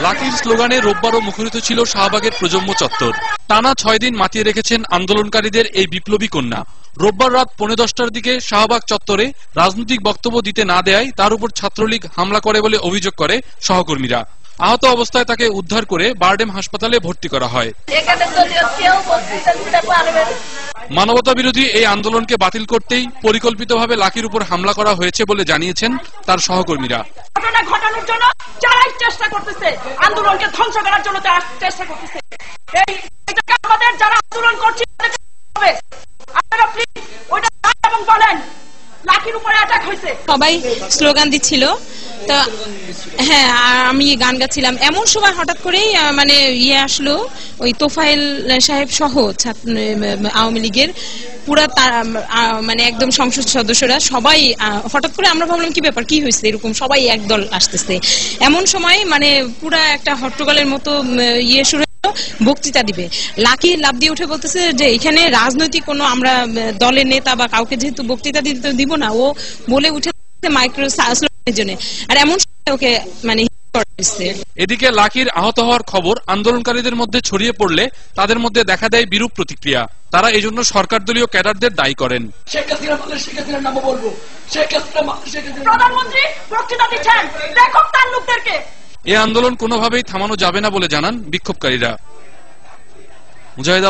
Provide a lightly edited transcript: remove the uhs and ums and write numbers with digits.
লাকির স্লোগানে রোববারও মুখরিত ছিল শাহবাগের প্রজন্ম চত্বর। টানা 6 দিন মাতিয়ে রেখেছেন আন্দোলনকারীদের এই বিপ্লবী কন্যা। রোববার রাত 10:15টার দিকে শাহবাগ চত্বরে রাজনৈতিক বক্তব্য দিতে না দেয়ায় তার উপর ছাত্রলীগ হামলা করে বলে অভিযোগ করে সহকর্মীরা। আহত অবস্থায় তাকে উদ্ধার করে বারডেম হাসপাতালে ভর্তি করা হয়। মানবতা বিরোধী এই আন্দোলনকে বাতিল করতেই পরিকল্পিতভাবে লাকির উপর হামলা করা হয়েছে বলে জানিয়েছেন তার সহকর্মীরা। ঘটনা ঘটানোর জন্য যারাই চেষ্টা করতেছে, আন্দোলনকে ধ্বংস করার জন্য তারা চেষ্টা করতেছে, এইটাকে আমাদের যারা আন্দোলন করছে আপনারা প্লিজ ওইটা এবং বলেন লাকির উপরে অ্যাটাক হয়েছে। সবাই স্লোগান দিচ্ছিল, তো হ্যাঁ আমি গান গাচ্ছিলাম। এমন সময় হঠাৎ করেই মানে আসলো, ওই তোফায়েল সাহেব সহ আওয়ামী লীগের পুরা মানে একদম সংসদ সদস্যরা সবাই হঠাৎ করে, আমরা ভাবলাম কি ব্যাপার, কি হয়েছে, এরকম সবাই একদল আসতেছে। এমন সময় মানে পুরা একটা হট্টগোলের মতো শুরু, বক্তৃতা দিবে। লাকি লাভ দিয়ে উঠে বলতেছে যে এখানে রাজনৈতিক কোনো আমরা দলের নেতা বা কাউকে যেহেতু বক্তৃতা দিতে দিব না, ও বলে উঠে মাইক্রো স্লোগানের জন্য। আর এমন সময় ওকে মানে এদিকে লাকির আহত হওয়ার খবর আন্দোলনকারীদের মধ্যে ছড়িয়ে পড়লে তাদের মধ্যে দেখা দেয় বিরূপ প্রতিক্রিয়া। তারা এজন্য সরকার দলীয় ক্যাডারদের দায়ী করেন। এই আন্দোলন কোনোভাবেই থামানো যাবে না বলে জানান বিক্ষোভকারীরা। মুজাহিদ